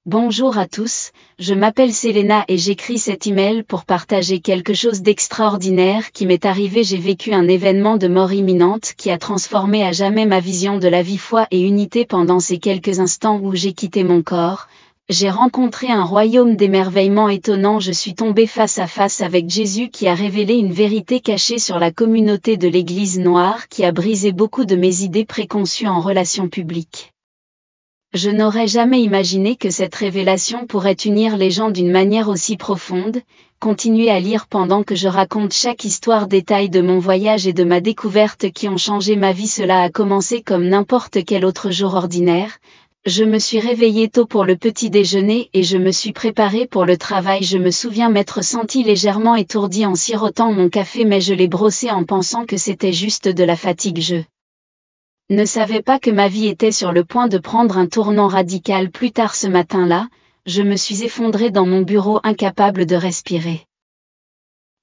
Bonjour à tous, je m'appelle Selena et j'écris cet email pour partager quelque chose d'extraordinaire qui m'est arrivé. J'ai vécu un événement de mort imminente qui a transformé à jamais ma vision de la vie, foi et unité. Pendant ces quelques instants où j'ai quitté mon corps, j'ai rencontré un royaume d'émerveillement étonnant. Je suis tombée face à face avec Jésus qui a révélé une vérité cachée sur la communauté de l'Église noire qui a brisé beaucoup de mes idées préconçues en relations publiques. Je n'aurais jamais imaginé que cette révélation pourrait unir les gens d'une manière aussi profonde. Continuez à lire pendant que je raconte chaque histoire, détail de mon voyage et de ma découverte qui ont changé ma vie. Cela a commencé comme n'importe quel autre jour ordinaire. Je me suis réveillée tôt pour le petit déjeuner et je me suis préparée pour le travail. Je me souviens m'être sentie légèrement étourdie en sirotant mon café, mais je l'ai brossé en pensant que c'était juste de la fatigue. Je ne savais pas que ma vie était sur le point de prendre un tournant radical. Plus tard ce matin-là, je me suis effondrée dans mon bureau, incapable de respirer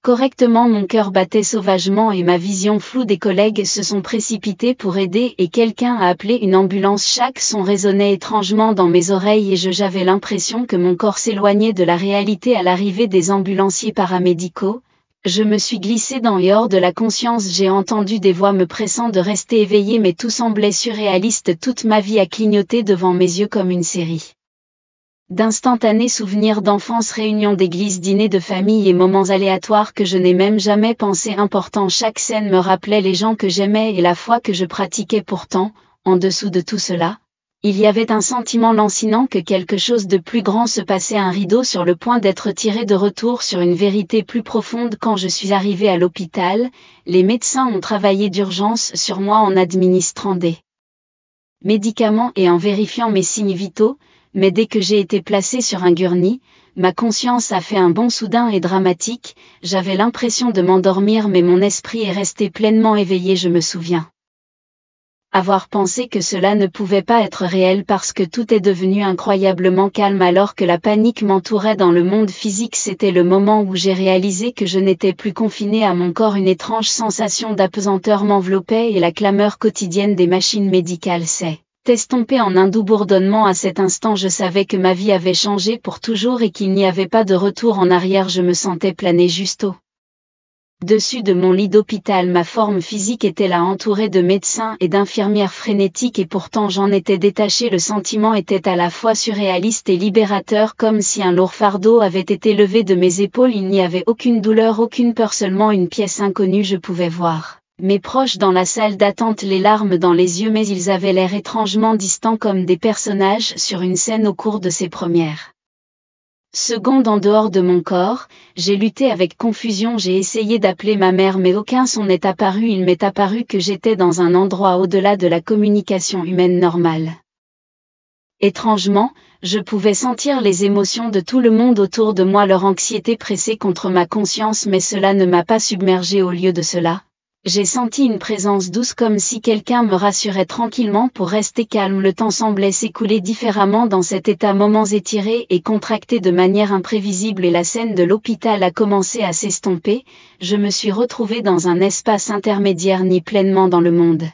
correctement. Mon cœur battait sauvagement et ma vision floue. Des collègues se sont précipités pour aider et quelqu'un a appelé une ambulance. Chaque son résonnait étrangement dans mes oreilles et j'avais l'impression que mon corps s'éloignait de la réalité. À l'arrivée des ambulanciers paramédicaux, je me suis glissée dans et hors de la conscience. J'ai entendu des voix me pressant de rester éveillée, mais tout semblait surréaliste. Toute ma vie a clignoté devant mes yeux comme une série d'instantanés souvenirs d'enfance, réunions d'église, dîners de famille et moments aléatoires que je n'ai même jamais pensé importants. Chaque scène me rappelait les gens que j'aimais et la foi que je pratiquais. Pourtant, en dessous de tout cela, il y avait un sentiment lancinant que quelque chose de plus grand se passait, un rideau sur le point d'être tiré, de retour sur une vérité plus profonde. Quand je suis arrivée à l'hôpital, les médecins ont travaillé d'urgence sur moi en administrant des médicaments et en vérifiant mes signes vitaux, mais dès que j'ai été placée sur un gurney, ma conscience a fait un bond soudain et dramatique. J'avais l'impression de m'endormir, mais mon esprit est resté pleinement éveillé. Je me souviens avoir pensé que cela ne pouvait pas être réel parce que tout est devenu incroyablement calme alors que la panique m'entourait dans le monde physique. C'était le moment où j'ai réalisé que je n'étais plus confinée à mon corps. Une étrange sensation d'apesanteur m'enveloppait et la clameur quotidienne des machines médicales s'est estompée en un doux bourdonnement. À cet instant, je savais que ma vie avait changé pour toujours et qu'il n'y avait pas de retour en arrière. Je me sentais planer juste au-dessus de mon lit d'hôpital. Ma forme physique était là, entourée de médecins et d'infirmières frénétiques, et pourtant j'en étais détachée. Le sentiment était à la fois surréaliste et libérateur, comme si un lourd fardeau avait été levé de mes épaules. Il n'y avait aucune douleur, aucune peur, seulement une pièce inconnue. Je pouvais voir mes proches dans la salle d'attente, les larmes dans les yeux, mais ils avaient l'air étrangement distants, comme des personnages sur une scène. Au cours de ces premières secondes en dehors de mon corps, j'ai lutté avec confusion. J'ai essayé d'appeler ma mère, mais aucun son n'est apparu. Il m'est apparu que j'étais dans un endroit au-delà de la communication humaine normale. Étrangement, je pouvais sentir les émotions de tout le monde autour de moi, leur anxiété pressée contre ma conscience, mais cela ne m'a pas submergée. Au lieu de cela, j'ai senti une présence douce, comme si quelqu'un me rassurait tranquillement pour rester calme. Le temps semblait s'écouler différemment dans cet état, moments étirés et contractés de manière imprévisible, et la scène de l'hôpital a commencé à s'estomper. Je me suis retrouvée dans un espace intermédiaire, ni pleinement dans le monde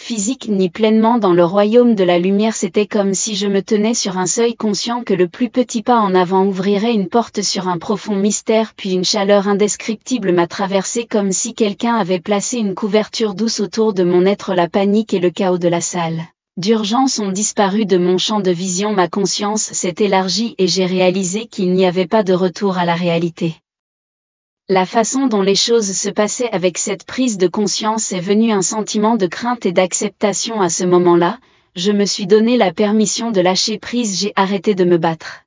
physique, ni pleinement dans le royaume de la lumière. C'était comme si je me tenais sur un seuil, conscient que le plus petit pas en avant ouvrirait une porte sur un profond mystère. Puis une chaleur indescriptible m'a traversée, comme si quelqu'un avait placé une couverture douce autour de mon être. La panique et le chaos de la salle d'urgence ont disparu de mon champ de vision. Ma conscience s'est élargie et j'ai réalisé qu'il n'y avait pas de retour à la réalité. La façon dont les choses se passaient avec cette prise de conscience est venu un sentiment de crainte et d'acceptation. À ce moment-là, je me suis donné la permission de lâcher prise. J'ai arrêté de me battre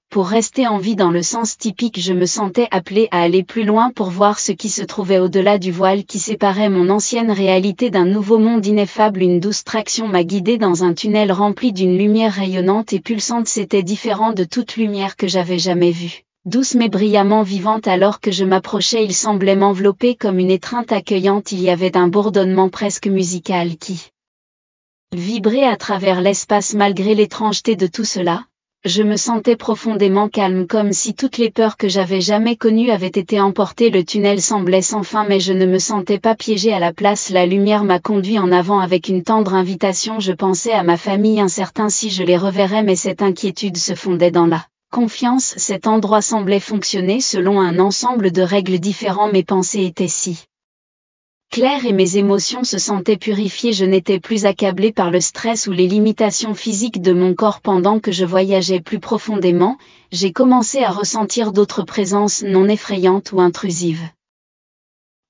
pour rester en vie dans le sens typique. Je me sentais appelée à aller plus loin pour voir ce qui se trouvait au-delà du voile qui séparait mon ancienne réalité d'un nouveau monde ineffable. Une douce traction m'a guidée dans un tunnel rempli d'une lumière rayonnante et pulsante. C'était différent de toute lumière que j'avais jamais vue. Douce mais brillamment vivante. Alors que je m'approchais, il semblait m'envelopper comme une étreinte accueillante. Il y avait un bourdonnement presque musical qui vibrait à travers l'espace. Malgré l'étrangeté de tout cela, Je me sentais profondément calme, comme si toutes les peurs que j'avais jamais connues avaient été emportées. Le tunnel semblait sans fin, mais je ne me sentais pas piégée. À la place, la lumière m'a conduit en avant avec une tendre invitation. Je pensais à ma famille, incertain si je les reverrais, mais cette inquiétude se fondait dans la confiance. Cet endroit semblait fonctionner selon un ensemble de règles différentes. Mes pensées étaient si claires et mes émotions se sentaient purifiées. Je n'étais plus accablée par le stress ou les limitations physiques de mon corps. Pendant que je voyageais plus profondément, j'ai commencé à ressentir d'autres présences non effrayantes ou intrusives,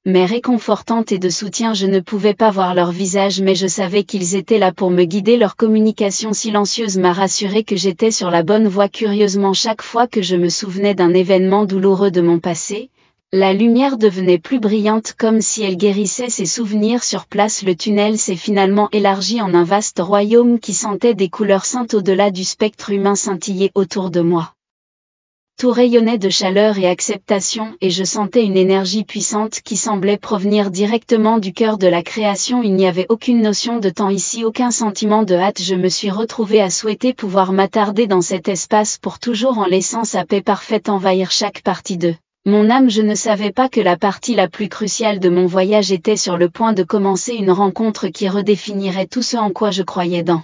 mais réconfortantes et de soutien. Je ne pouvais pas voir leur visage, mais je savais qu'ils étaient là pour me guider. Leur communication silencieuse m'a rassuré que j'étais sur la bonne voie. Curieusement, chaque fois que je me souvenais d'un événement douloureux de mon passé, la lumière devenait plus brillante, comme si elle guérissait ces souvenirs. Sur place, le tunnel s'est finalement élargi en un vaste royaume qui sentait des couleurs saintes au-delà du spectre humain scintiller autour de moi. Tout rayonnait de chaleur et acceptation, et je sentais une énergie puissante qui semblait provenir directement du cœur de la création. Il n'y avait aucune notion de temps ici, aucun sentiment de hâte. Je me suis retrouvée à souhaiter pouvoir m'attarder dans cet espace pour toujours, en laissant sa paix parfaite envahir chaque partie de mon âme. Je ne savais pas que la partie la plus cruciale de mon voyage était sur le point de commencer, une rencontre qui redéfinirait tout ce en quoi je croyais. Dans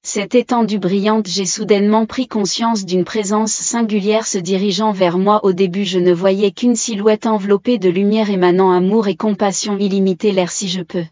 cette étendue brillante, j'ai soudainement pris conscience d'une présence singulière se dirigeant vers moi. Au début, je ne voyais qu'une silhouette enveloppée de lumière émanant amour et compassion illimitée, l'air, si je peux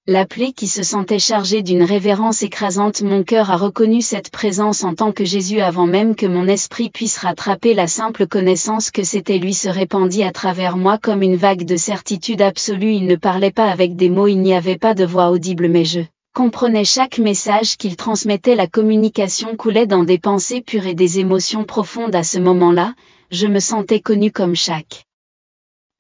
l'appeler, qui se sentait chargé d'une révérence écrasante. Mon cœur a reconnu cette présence en tant que Jésus avant même que mon esprit puisse rattraper. La simple connaissance que c'était lui se répandit à travers moi comme une vague de certitude absolue. Il ne parlait pas avec des mots, il n'y avait pas de voix audible, mais je comprenais chaque message qu'il transmettait. La communication coulait dans des pensées pures et des émotions profondes. À ce moment-là, je me sentais connue, comme chaque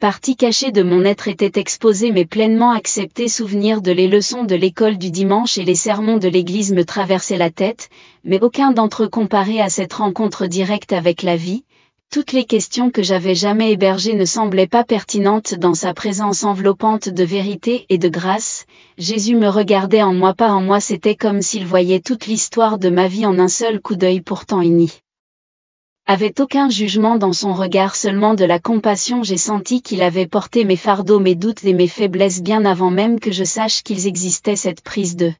partie cachée de mon être était exposée mais pleinement acceptée. Souvenirs de les leçons de l'école du dimanche et les sermons de l'église me traversaient la tête, mais aucun d'entre eux comparé à cette rencontre directe avec la vie. Toutes les questions que j'avais jamais hébergées ne semblaient pas pertinentes dans sa présence enveloppante de vérité et de grâce. Jésus me regardait en moi, pas en moi. C'était comme s'il voyait toute l'histoire de ma vie en un seul coup d'œil. Pourtant il n'y avait aucun jugement dans son regard, seulement de la compassion. J'ai senti qu'il avait porté mes fardeaux, mes doutes et mes faiblesses bien avant même que je sache qu'ils existaient. Cette prise de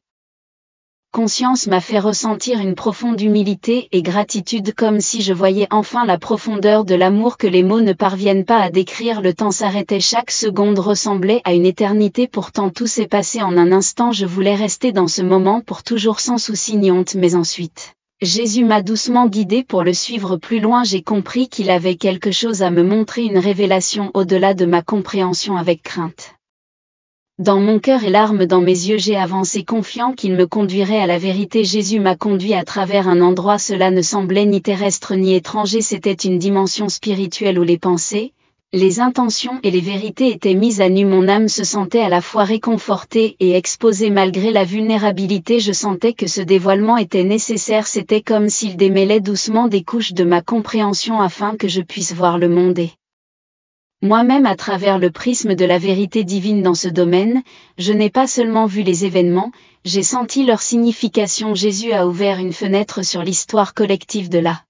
conscience m'a fait ressentir une profonde humilité et gratitude, comme si je voyais enfin la profondeur de l'amour que les mots ne parviennent pas à décrire. Le temps s'arrêtait, chaque seconde ressemblait à une éternité. Pourtant tout s'est passé en un instant. Je voulais rester dans ce moment pour toujours, sans souci ni honte, mais ensuite Jésus m'a doucement guidé pour le suivre plus loin. J'ai compris qu'il avait quelque chose à me montrer, une révélation au-delà de ma compréhension. Avec crainte dans mon cœur et larmes dans mes yeux, j'ai avancé, confiant qu'il me conduirait à la vérité. Jésus m'a conduit à travers un endroit, cela ne semblait ni terrestre ni étranger, c'était une dimension spirituelle où les pensées, les intentions et les vérités étaient mises à nu. Mon âme se sentait à la fois réconfortée et exposée. Malgré la vulnérabilité, je sentais que ce dévoilement était nécessaire. C'était comme s'il démêlait doucement des couches de ma compréhension afin que je puisse voir le monde et moi-même à travers le prisme de la vérité divine. Dans ce domaine, je n'ai pas seulement vu les événements, j'ai senti leur signification. Jésus a ouvert une fenêtre sur l'histoire collective de la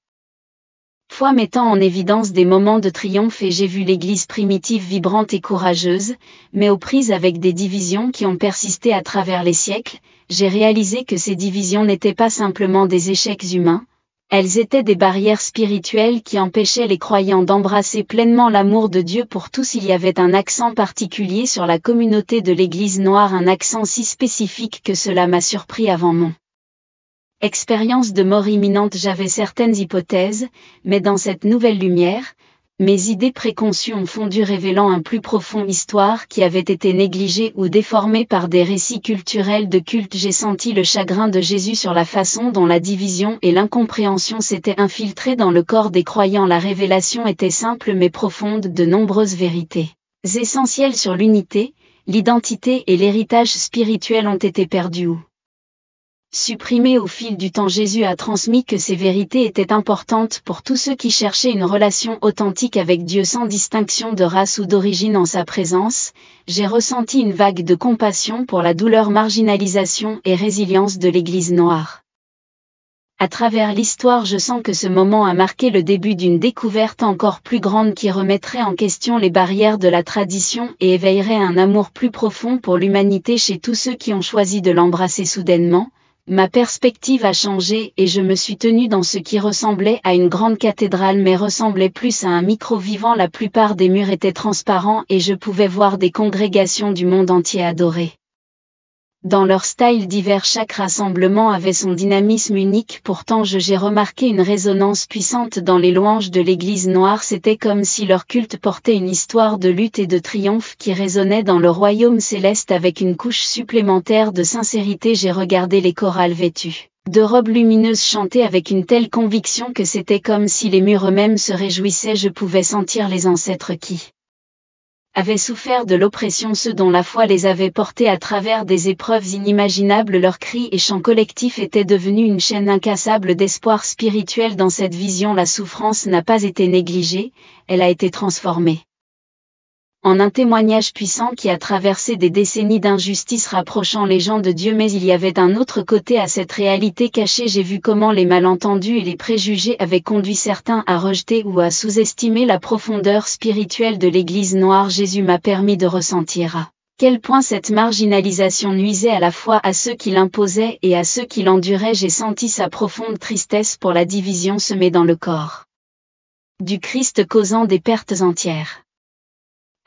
foi, mettant en évidence des moments de triomphe, et j'ai vu l'Église primitive vibrante et courageuse, mais aux prises avec des divisions qui ont persisté à travers les siècles. J'ai réalisé que ces divisions n'étaient pas simplement des échecs humains, elles étaient des barrières spirituelles qui empêchaient les croyants d'embrasser pleinement l'amour de Dieu pour tous. Il y avait un accent particulier sur la communauté de l'Église noire, un accent si spécifique que cela m'a surpris. Avant mon expérience de mort imminente, j'avais certaines hypothèses, mais dans cette nouvelle lumière, mes idées préconçues ont fondu, révélant un plus profond histoire qui avait été négligée ou déformée par des récits culturels de culte. J'ai senti le chagrin de Jésus sur la façon dont la division et l'incompréhension s'étaient infiltrées dans le corps des croyants. La révélation était simple mais profonde, de nombreuses vérités essentielles sur l'unité, l'identité et l'héritage spirituel ont été perdues ou supprimés au fil du temps. Jésus a transmis que ces vérités étaient importantes pour tous ceux qui cherchaient une relation authentique avec Dieu sans distinction de race ou d'origine. En sa présence, j'ai ressenti une vague de compassion pour la douleur, marginalisation et résilience de l'Église noire. À travers l'histoire, je sens que ce moment a marqué le début d'une découverte encore plus grande qui remettrait en question les barrières de la tradition et éveillerait un amour plus profond pour l'humanité chez tous ceux qui ont choisi de l'embrasser soudainement. Ma perspective a changé et je me suis tenue dans ce qui ressemblait à une grande cathédrale mais ressemblait plus à un micro vivant. La plupart des murs étaient transparents et je pouvais voir des congrégations du monde entier adorer. Dans leur style divers, chaque rassemblement avait son dynamisme unique. Pourtant j'ai remarqué une résonance puissante dans les louanges de l'Église noire. C'était comme si leur culte portait une histoire de lutte et de triomphe qui résonnait dans le royaume céleste avec une couche supplémentaire de sincérité. J'ai regardé les chorales vêtus de robes lumineuses chanter avec une telle conviction que c'était comme si les murs eux-mêmes se réjouissaient. Je pouvais sentir les ancêtres qui avaient souffert de l'oppression, ceux dont la foi les avait portés à travers des épreuves inimaginables. Leurs cris et chants collectifs étaient devenus une chaîne incassable d'espoir spirituel. Dans cette vision, la souffrance n'a pas été négligée, elle a été transformée en un témoignage puissant qui a traversé des décennies d'injustice rapprochant les gens de Dieu. Mais il y avait un autre côté à cette réalité cachée. J'ai vu comment les malentendus et les préjugés avaient conduit certains à rejeter ou à sous-estimer la profondeur spirituelle de l'Église noire. Jésus m'a permis de ressentir à quel point cette marginalisation nuisait à la fois à ceux qui l'imposaient et à ceux qui l'enduraient. J'ai senti sa profonde tristesse pour la division semée dans le corps du Christ, causant des pertes entières.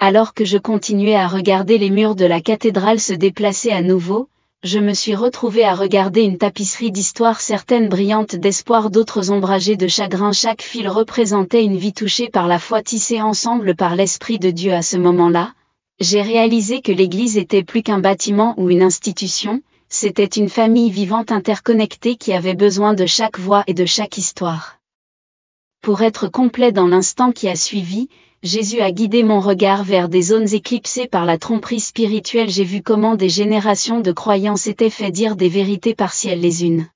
Alors que je continuais à regarder les murs de la cathédrale se déplacer à nouveau, je me suis retrouvée à regarder une tapisserie d'histoire, certaines brillantes d'espoir, d'autres ombragées de chagrin. Chaque fil représentait une vie touchée par la foi, tissée ensemble par l'Esprit de Dieu. À ce moment-là, j'ai réalisé que l'Église était plus qu'un bâtiment ou une institution, c'était une famille vivante interconnectée qui avait besoin de chaque voix et de chaque histoire. Pour être complet, dans l'instant qui a suivi, Jésus a guidé mon regard vers des zones éclipsées par la tromperie spirituelle. J'ai vu comment des générations de croyants s'étaient fait dire des vérités partielles les unes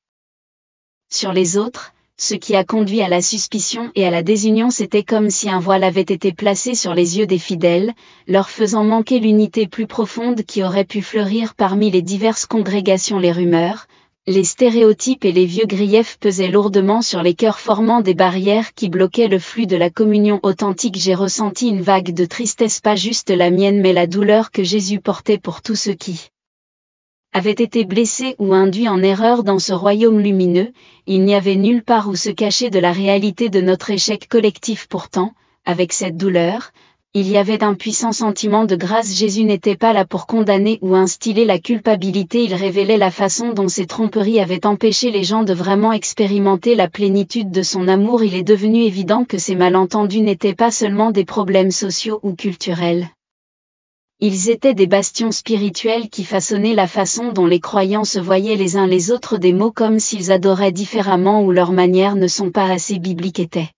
sur les autres, ce qui a conduit à la suspicion et à la désunion. C'était comme si un voile avait été placé sur les yeux des fidèles, leur faisant manquer l'unité plus profonde qui aurait pu fleurir parmi les diverses congrégations. Les rumeurs, les stéréotypes et les vieux griefs pesaient lourdement sur les cœurs, formant des barrières qui bloquaient le flux de la communion authentique. J'ai ressenti une vague de tristesse, pas juste la mienne mais la douleur que Jésus portait pour tous ceux qui avaient été blessés ou induits en erreur dans ce royaume lumineux. Il n'y avait nulle part où se cacher de la réalité de notre échec collectif. Pourtant, avec cette douleur, il y avait un puissant sentiment de grâce. Jésus n'était pas là pour condamner ou instiller la culpabilité, il révélait la façon dont ces tromperies avaient empêché les gens de vraiment expérimenter la plénitude de son amour. Il est devenu évident que ces malentendus n'étaient pas seulement des problèmes sociaux ou culturels. Ils étaient des bastions spirituels qui façonnaient la façon dont les croyants se voyaient les uns les autres. Des mots comme s'ils adoraient différemment ou leurs manières ne sont pas assez bibliques étaient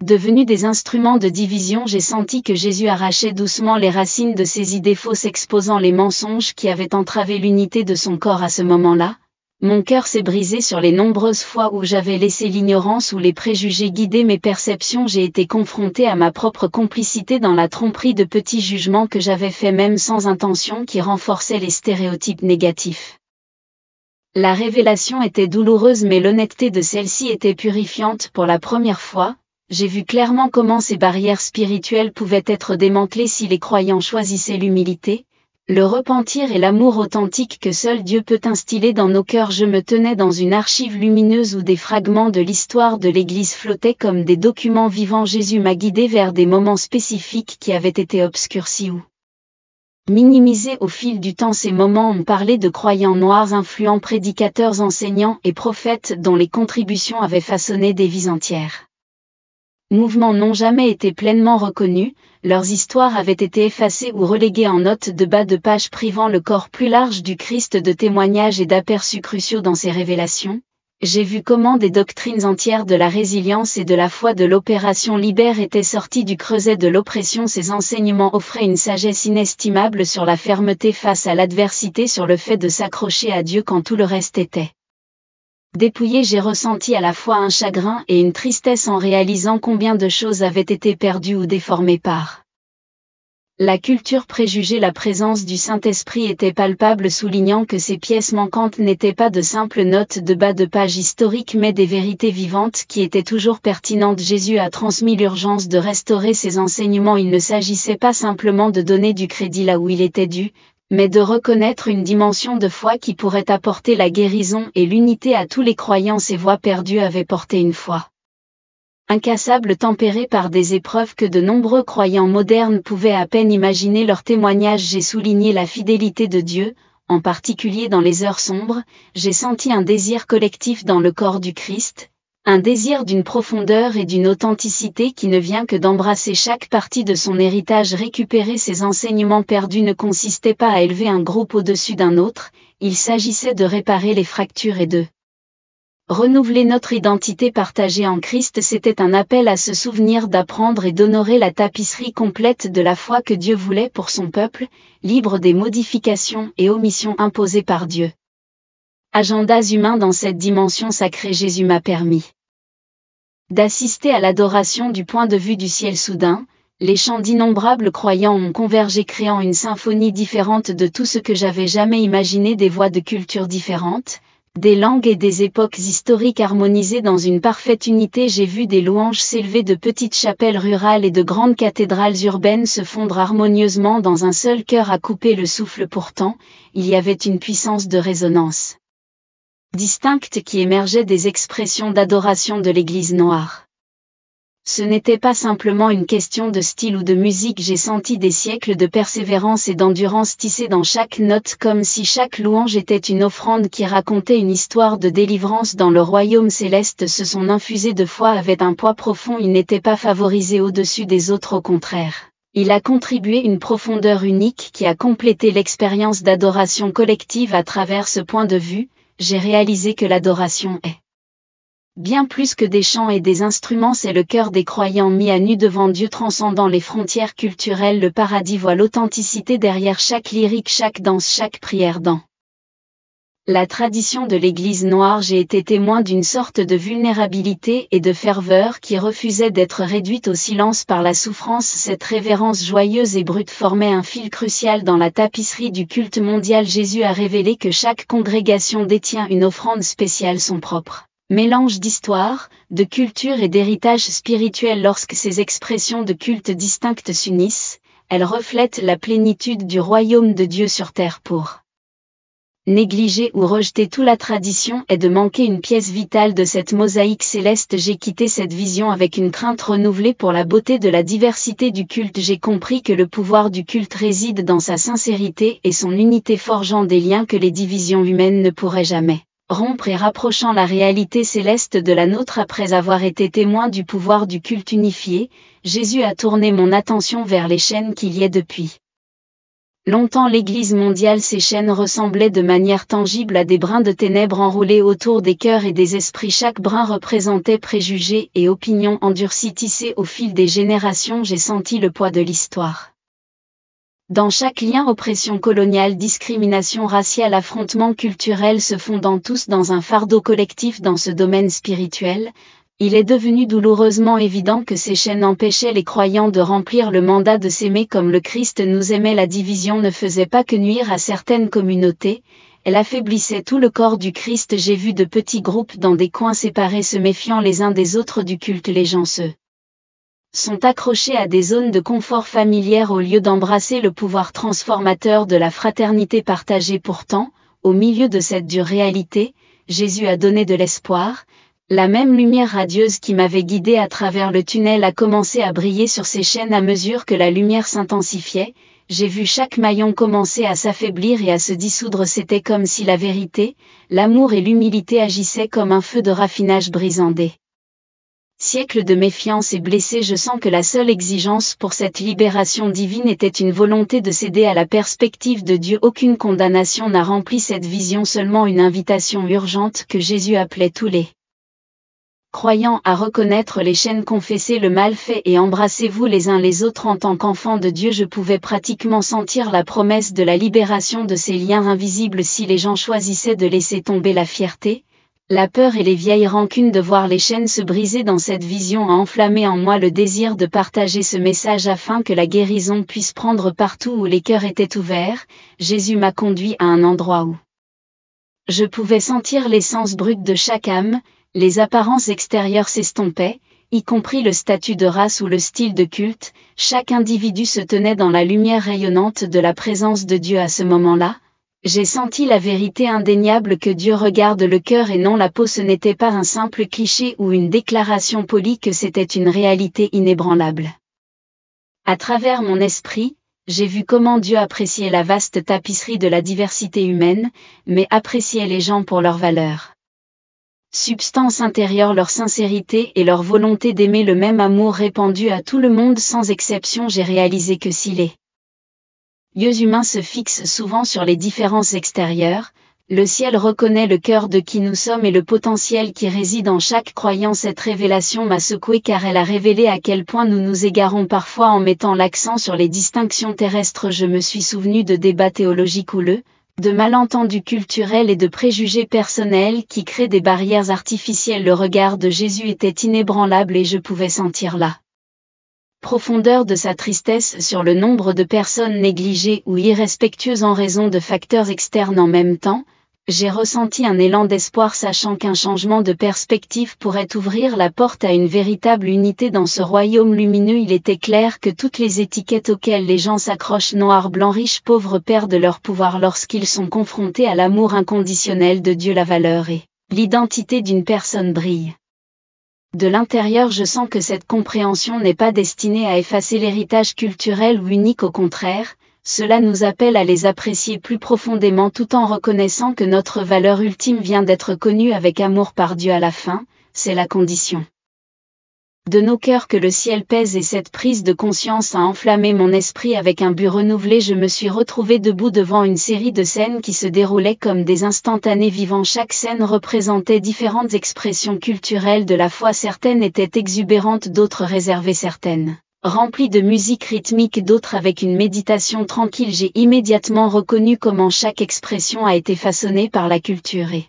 devenus des instruments de division. J'ai senti que Jésus arrachait doucement les racines de ces idées fausses, exposant les mensonges qui avaient entravé l'unité de son corps. À ce moment-là, mon cœur s'est brisé sur les nombreuses fois où j'avais laissé l'ignorance ou les préjugés guider mes perceptions. J'ai été confronté à ma propre complicité dans la tromperie de petits jugements que j'avais faits même sans intention, qui renforçaient les stéréotypes négatifs. La révélation était douloureuse mais l'honnêteté de celle-ci était purifiante. Pour la première fois, j'ai vu clairement comment ces barrières spirituelles pouvaient être démantelées si les croyants choisissaient l'humilité, le repentir et l'amour authentique que seul Dieu peut instiller dans nos cœurs. Je me tenais dans une archive lumineuse où des fragments de l'histoire de l'Église flottaient comme des documents vivants. Jésus m'a guidé vers des moments spécifiques qui avaient été obscurcis ou minimisés au fil du temps. Ces moments ont parlé de croyants noirs influents, prédicateurs, enseignants et prophètes dont les contributions avaient façonné des vies entières. Mouvements n'ont jamais été pleinement reconnus, leurs histoires avaient été effacées ou reléguées en notes de bas de page, privant le corps plus large du Christ de témoignages et d'aperçus cruciaux dans ses révélations. J'ai vu comment des doctrines entières de la résilience et de la foi de l'opération Libère étaient sorties du creuset de l'oppression. Ces enseignements offraient une sagesse inestimable sur la fermeté face à l'adversité, sur le fait de s'accrocher à Dieu quand tout le reste était dépouillé. J'ai ressenti à la fois un chagrin et une tristesse en réalisant combien de choses avaient été perdues ou déformées par La culture préjugeait la présence du Saint-Esprit était palpable, soulignant que ces pièces manquantes n'étaient pas de simples notes de bas de page historiques mais des vérités vivantes qui étaient toujours pertinentes. Jésus a transmis l'urgence de restaurer ses enseignements. Il ne s'agissait pas simplement de donner du crédit là où il était dû, mais de reconnaître une dimension de foi qui pourrait apporter la guérison et l'unité à tous les croyants. Ces voix perdues avaient porté une foi incassable, tempérée par des épreuves que de nombreux croyants modernes pouvaient à peine imaginer. Leur témoignage. J'ai souligné la fidélité de Dieu, en particulier dans les heures sombres. J'ai senti un désir collectif dans le corps du Christ, un désir d'une profondeur et d'une authenticité qui ne vient que d'embrasser chaque partie de son héritage. Récupérer ses enseignements perdus ne consistait pas à élever un groupe au-dessus d'un autre, il s'agissait de réparer les fractures et de renouveler notre identité partagée en Christ. C'était un appel à se souvenir d'apprendre et d'honorer la tapisserie complète de la foi que Dieu voulait pour son peuple, libre des modifications et omissions imposées par Dieu. Agendas humains. Dans cette dimension sacrée, Jésus m'a permis d'assister à l'adoration du point de vue du ciel. Soudain, les chants d'innombrables croyants ont convergé, créant une symphonie différente de tout ce que j'avais jamais imaginé. Des voix de cultures différentes, des langues et des époques historiques harmonisées dans une parfaite unité. J'ai vu des louanges s'élever de petites chapelles rurales et de grandes cathédrales urbaines se fondre harmonieusement dans un seul cœur à couper le souffle. Pourtant, il y avait une puissance de résonance distincte qui émergeait des expressions d'adoration de l'Église noire. Ce n'était pas simplement une question de style ou de musique. J'ai senti des siècles de persévérance et d'endurance tissés dans chaque note, comme si chaque louange était une offrande qui racontait une histoire de délivrance dans le royaume céleste. Ce son infusé de foi avait un poids profond. Il n'était pas favorisé au-dessus des autres, au contraire. Il a contribué une profondeur unique qui a complété l'expérience d'adoration collective. À travers ce point de vue, j'ai réalisé que l'adoration est bien plus que des chants et des instruments. C'est le cœur des croyants mis à nu devant Dieu, transcendant les frontières culturelles. Le paradis voit l'authenticité derrière chaque lyrique, chaque danse, chaque prière. Dans la tradition de l'Église noire, j'ai été témoin d'une sorte de vulnérabilité et de ferveur qui refusait d'être réduite au silence par la souffrance. Cette révérence joyeuse et brute formait un fil crucial dans la tapisserie du culte mondial. Jésus a révélé que chaque congrégation détient une offrande spéciale, son propre mélange d'histoire, de culture et d'héritage spirituel. Lorsque ces expressions de culte distinctes s'unissent, elles reflètent la plénitude du royaume de Dieu sur terre. Pour négliger ou rejeter toute la tradition est de manquer une pièce vitale de cette mosaïque céleste. J'ai quitté cette vision avec une crainte renouvelée pour la beauté de la diversité du culte. J'ai compris que le pouvoir du culte réside dans sa sincérité et son unité, forgeant des liens que les divisions humaines ne pourraient jamais rompre et rapprochant la réalité céleste de la nôtre. Après avoir été témoin du pouvoir du culte unifié, Jésus a tourné mon attention vers les chaînes qu'il y a depuis longtemps. L'Église mondiale, ces chaînes ressemblaient de manière tangible à des brins de ténèbres enroulés autour des cœurs et des esprits. Chaque brin représentait préjugés et opinions endurcies tissés au fil des générations. J'ai senti le poids de l'histoire dans chaque lien. Oppression coloniale, discrimination raciale, affrontements culturels se fondant tous dans un fardeau collectif. Dans ce domaine spirituel, il est devenu douloureusement évident que ces chaînes empêchaient les croyants de remplir le mandat de s'aimer comme le Christ nous aimait. La division ne faisait pas que nuire à certaines communautés, elle affaiblissait tout le corps du Christ. J'ai vu de petits groupes dans des coins séparés se méfiant les uns des autres du culte. Les gens sont accrochés à des zones de confort familières au lieu d'embrasser le pouvoir transformateur de la fraternité partagée. Pourtant, au milieu de cette dure réalité, Jésus a donné de l'espoir. La même lumière radieuse qui m'avait guidé à travers le tunnel a commencé à briller sur ces chaînes. À mesure que la lumière s'intensifiait, j'ai vu chaque maillon commencer à s'affaiblir et à se dissoudre. C'était comme si la vérité, l'amour et l'humilité agissaient comme un feu de raffinage brisant des siècles de méfiance et blessés. Je sens que la seule exigence pour cette libération divine était une volonté de céder à la perspective de Dieu. Aucune condamnation n'a rempli cette vision, seulement une invitation urgente que Jésus appelait tous les croyants à reconnaître les chaînes, confesser le mal fait et embrassez-vous les uns les autres. En tant qu'enfant de Dieu, je pouvais pratiquement sentir la promesse de la libération de ces liens invisibles si les gens choisissaient de laisser tomber la fierté, La peur et les vieilles rancunes de voir les chaînes se briser dans cette vision a enflammé en moi le désir de partager ce message afin que la guérison puisse prendre partout où les cœurs étaient ouverts. Jésus m'a conduit à un endroit où je pouvais sentir l'essence brute de chaque âme, les apparences extérieures s'estompaient, y compris le statut de race ou le style de culte, chaque individu se tenait dans la lumière rayonnante de la présence de Dieu à ce moment-là. J'ai senti la vérité indéniable que Dieu regarde le cœur et non la peau. Ce n'était pas un simple cliché ou une déclaration polie, que c'était une réalité inébranlable. À travers mon esprit, j'ai vu comment Dieu appréciait la vaste tapisserie de la diversité humaine, mais appréciait les gens pour leurs valeurs. Substance intérieure, leur sincérité et leur volonté d'aimer, le même amour répandu à tout le monde sans exception. J'ai réalisé que si les yeux humains se fixent souvent sur les différences extérieures, le ciel reconnaît le cœur de qui nous sommes et le potentiel qui réside en chaque croyant. Cette révélation m'a secoué car elle a révélé à quel point nous nous égarons parfois en mettant l'accent sur les distinctions terrestres. Je me suis souvenu de débats théologiques houleux, de malentendus culturels et de préjugés personnels qui créent des barrières artificielles. Le regard de Jésus était inébranlable et je pouvais sentir la profondeur de sa tristesse sur le nombre de personnes négligées ou irrespectueuses en raison de facteurs externes. En même temps, j'ai ressenti un élan d'espoir, sachant qu'un changement de perspective pourrait ouvrir la porte à une véritable unité dans ce royaume lumineux. Il était clair que toutes les étiquettes auxquelles les gens s'accrochent, noir, blanc, riche, pauvre, perdent leur pouvoir lorsqu'ils sont confrontés à l'amour inconditionnel de Dieu. La valeur et l'identité d'une personne brillent. De l'intérieur, je sens que cette compréhension n'est pas destinée à effacer l'héritage culturel ou unique. Au contraire, cela nous appelle à les apprécier plus profondément tout en reconnaissant que notre valeur ultime vient d'être connue avec amour par Dieu. À la fin, c'est la condition de nos cœurs que le ciel pèse, et cette prise de conscience a enflammé mon esprit. Avec un but renouvelé, je me suis retrouvé debout devant une série de scènes qui se déroulaient comme des instantanés vivants. Chaque scène représentait différentes expressions culturelles de la foi. Certaines étaient exubérantes, d'autres réservées, certaines remplies de musique rythmique, d'autres avec une méditation tranquille. J'ai immédiatement reconnu comment chaque expression a été façonnée par la culture et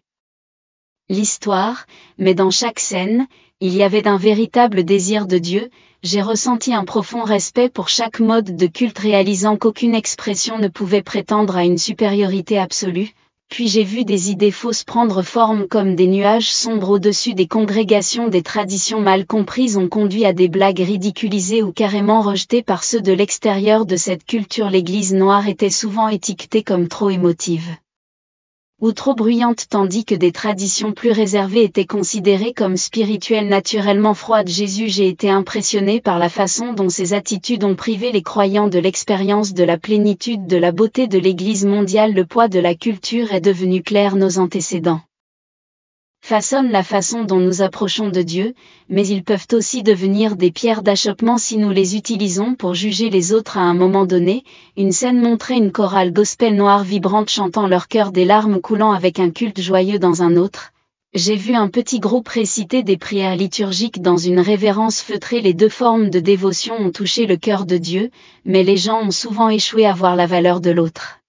l'histoire, mais dans chaque scène, il y avait un véritable désir de Dieu. J'ai ressenti un profond respect pour chaque mode de culte, réalisant qu'aucune expression ne pouvait prétendre à une supériorité absolue. Puis j'ai vu des idées fausses prendre forme comme des nuages sombres au-dessus des congrégations. Des traditions mal comprises ont conduit à des blagues ridiculisées ou carrément rejetées par ceux de l'extérieur de cette culture. L'Église noire était souvent étiquetée comme trop émotive ou trop bruyante, tandis que des traditions plus réservées étaient considérées comme spirituelles, naturellement froides. J'ai été impressionné par la façon dont ces attitudes ont privé les croyants de l'expérience de la plénitude de la beauté de l'Église mondiale. Le poids de la culture est devenu clair. Nos antécédents façonnent la façon dont nous approchons de Dieu, mais ils peuvent aussi devenir des pierres d'achoppement si nous les utilisons pour juger les autres. À un moment donné, une scène montrait une chorale gospel noire vibrante chantant leur cœur, des larmes coulant avec un culte joyeux. Dans un autre, j'ai vu un petit groupe réciter des prières liturgiques dans une révérence feutrée. Les deux formes de dévotion ont touché le cœur de Dieu, mais les gens ont souvent échoué à voir la valeur de l'autre.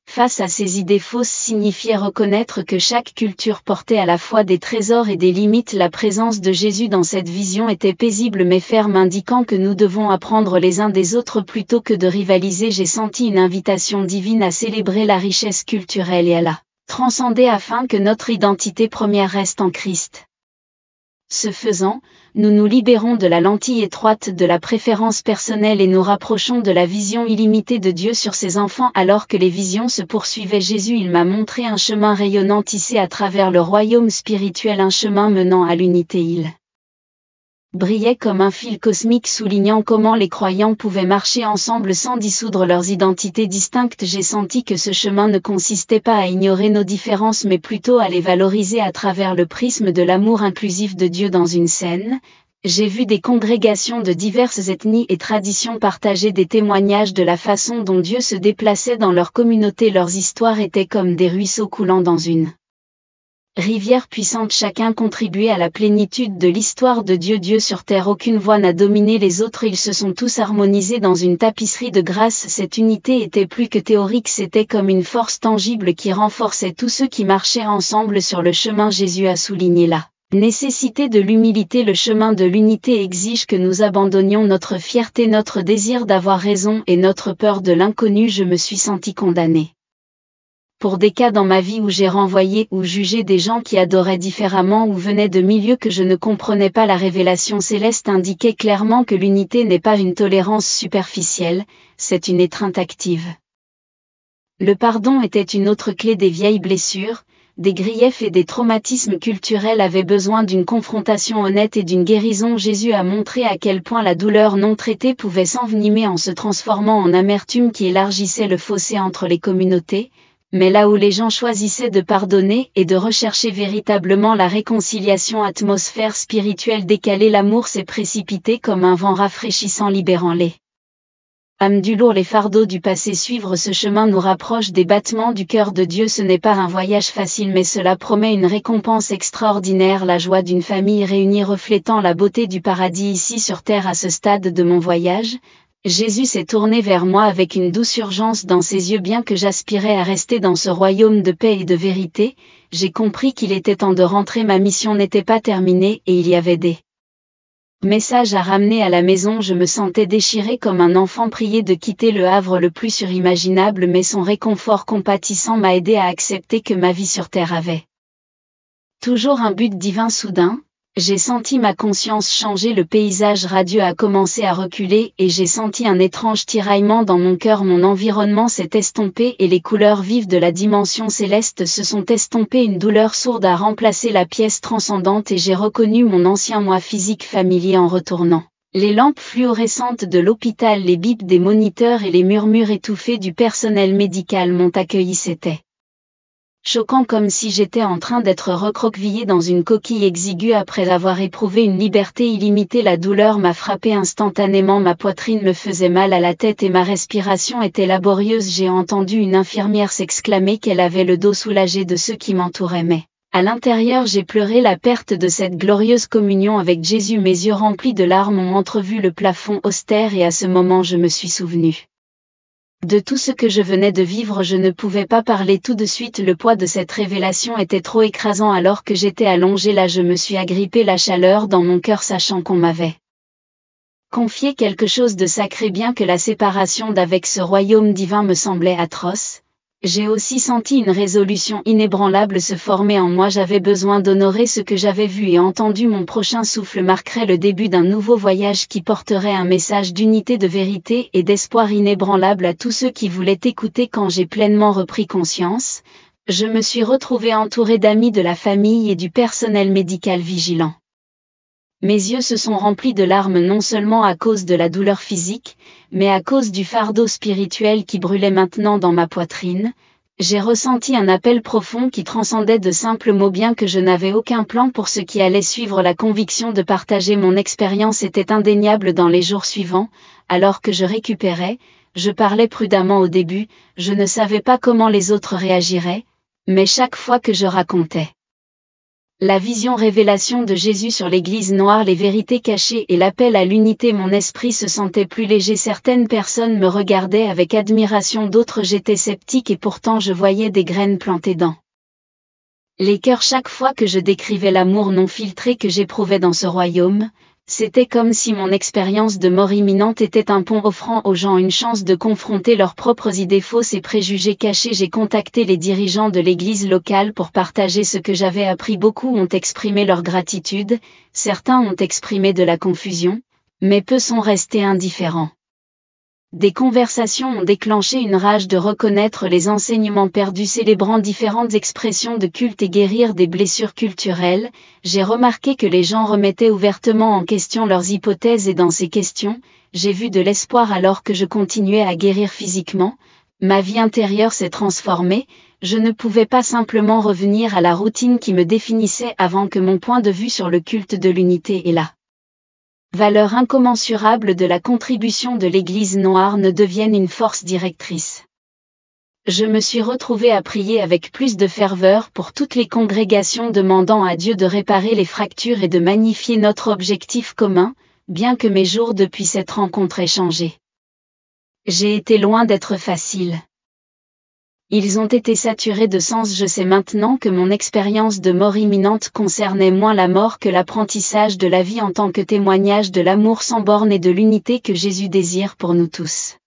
Face à ces idées fausses signifiait reconnaître que chaque culture portait à la fois des trésors et des limites. La présence de Jésus dans cette vision était paisible mais ferme, indiquant que nous devons apprendre les uns des autres plutôt que de rivaliser. J'ai senti une invitation divine à célébrer la richesse culturelle et à la transcender afin que notre identité première reste en Christ. Ce faisant, nous nous libérons de la lentille étroite de la préférence personnelle et nous rapprochons de la vision illimitée de Dieu sur ses enfants. Alors que les visions se poursuivaient, Jésus il m'a montré un chemin rayonnant tissé à travers le royaume spirituel, un chemin menant à l'unité. Il brillait comme un fil cosmique, soulignant comment les croyants pouvaient marcher ensemble sans dissoudre leurs identités distinctes. J'ai senti que ce chemin ne consistait pas à ignorer nos différences mais plutôt à les valoriser à travers le prisme de l'amour inclusif de Dieu. Dans une scène, j'ai vu des congrégations de diverses ethnies et traditions partager des témoignages de la façon dont Dieu se déplaçait dans leur communauté. Leurs histoires étaient comme des ruisseaux coulant dans une Rivière puissante, chacun contribuait à la plénitude de l'histoire de Dieu. Dieu sur terre, aucune voix n'a dominé les autres, ils se sont tous harmonisés dans une tapisserie de grâce. Cette unité était plus que théorique, c'était comme une force tangible qui renforçait tous ceux qui marchaient ensemble sur le chemin. Jésus a souligné la nécessité de l'humilité. Le chemin de l'unité exige que nous abandonnions notre fierté, notre désir d'avoir raison et notre peur de l'inconnu. Je me suis senti condamné pour des cas dans ma vie où j'ai renvoyé ou jugé des gens qui adoraient différemment ou venaient de milieux que je ne comprenais pas. La révélation céleste indiquait clairement que l'unité n'est pas une tolérance superficielle, c'est une étreinte active. Le pardon était une autre clé. Des vieilles blessures, des griefs et des traumatismes culturels avaient besoin d'une confrontation honnête et d'une guérison. Jésus a montré à quel point la douleur non traitée pouvait s'envenimer en se transformant en amertume qui élargissait le fossé entre les communautés. Mais là où les gens choisissaient de pardonner et de rechercher véritablement la réconciliation, atmosphère spirituelle décalée, l'amour s'est précipité comme un vent rafraîchissant, libérant les âmes du lourd, les fardeaux du passé. Suivre ce chemin nous rapproche des battements du cœur de Dieu. Ce n'est pas un voyage facile, mais cela promet une récompense extraordinaire. La joie d'une famille réunie reflétant la beauté du paradis ici sur terre. À ce stade de mon voyage, Jésus s'est tourné vers moi avec une douce urgence dans ses yeux. Bien que j'aspirais à rester dans ce royaume de paix et de vérité, j'ai compris qu'il était temps de rentrer. Ma mission n'était pas terminée et il y avait des messages à ramener à la maison. Je me sentais déchiré comme un enfant prié de quitter le havre le plus surimaginable, mais son réconfort compatissant m'a aidé à accepter que ma vie sur terre avait toujours un but divin. Soudain, j'ai senti ma conscience changer, le paysage radieux a commencé à reculer et j'ai senti un étrange tiraillement dans mon cœur. Mon environnement s'est estompé et les couleurs vives de la dimension céleste se sont estompées. Une douleur sourde a remplacé la pièce transcendante et j'ai reconnu mon ancien moi physique familier en retournant. Les lampes fluorescentes de l'hôpital, les bips des moniteurs et les murmures étouffés du personnel médical m'ont accueilli. C'était choquant, comme si j'étais en train d'être recroquevillé dans une coquille exiguë après avoir éprouvé une liberté illimitée. La douleur m'a frappé instantanément, ma poitrine me faisait mal à la tête et ma respiration était laborieuse. J'ai entendu une infirmière s'exclamer qu'elle avait le dos soulagé de ceux qui m'entouraient, mais à l'intérieur j'ai pleuré la perte de cette glorieuse communion avec Jésus. Mes yeux remplis de larmes ont entrevu le plafond austère et à ce moment je me suis souvenu de tout ce que je venais de vivre. Je ne pouvais pas parler tout de suite, le poids de cette révélation était trop écrasant. Alors que j'étais allongé là, je me suis agrippé la chaleur dans mon cœur, sachant qu'on m'avait confié quelque chose de sacré. Bien que la séparation d'avec ce royaume divin me semblait atroce, j'ai aussi senti une résolution inébranlable se former en moi. J'avais besoin d'honorer ce que j'avais vu et entendu. Mon prochain souffle marquerait le début d'un nouveau voyage qui porterait un message d'unité, de vérité et d'espoir inébranlable à tous ceux qui voulaient écouter. Quand j'ai pleinement repris conscience, je me suis retrouvé entouré d'amis, de la famille et du personnel médical vigilant. Mes yeux se sont remplis de larmes, non seulement à cause de la douleur physique, mais à cause du fardeau spirituel qui brûlait maintenant dans ma poitrine. J'ai ressenti un appel profond qui transcendait de simples mots. Bien que je n'avais aucun plan pour ce qui allait suivre, la conviction de partager mon expérience était indéniable. Dans les jours suivants, alors que je récupérais, je parlais prudemment au début, je ne savais pas comment les autres réagiraient, mais chaque fois que je racontais la vision révélation de Jésus sur l'Église noire, les vérités cachées et l'appel à l'unité, mon esprit se sentait plus léger. Certaines personnes me regardaient avec admiration, d'autres j'étais sceptique et pourtant je voyais des graines plantées dans les cœurs. Chaque fois que je décrivais l'amour non filtré que j'éprouvais dans ce royaume, c'était comme si mon expérience de mort imminente était un pont offrant aux gens une chance de confronter leurs propres idées fausses et préjugés cachés. J'ai contacté les dirigeants de l'église locale pour partager ce que j'avais appris. Beaucoup ont exprimé leur gratitude, certains ont exprimé de la confusion, mais peu sont restés indifférents. Des conversations ont déclenché une rage de reconnaître les enseignements perdus, célébrant différentes expressions de culte et guérir des blessures culturelles. J'ai remarqué que les gens remettaient ouvertement en question leurs hypothèses et dans ces questions, j'ai vu de l'espoir. Alors que je continuais à guérir physiquement, ma vie intérieure s'est transformée. Je ne pouvais pas simplement revenir à la routine qui me définissait avant que mon point de vue sur le culte de l'unité et la valeur incommensurable de la contribution de l'Église noire ne devienne une force directrice. Je me suis retrouvée à prier avec plus de ferveur pour toutes les congrégations, demandant à Dieu de réparer les fractures et de magnifier notre objectif commun, bien que mes jours depuis cette rencontre aient changé. J'ai été loin d'être facile. Ils ont été saturés de sens. Je sais maintenant que mon expérience de mort imminente concernait moins la mort que l'apprentissage de la vie en tant que témoignage de l'amour sans borne et de l'unité que Jésus désire pour nous tous.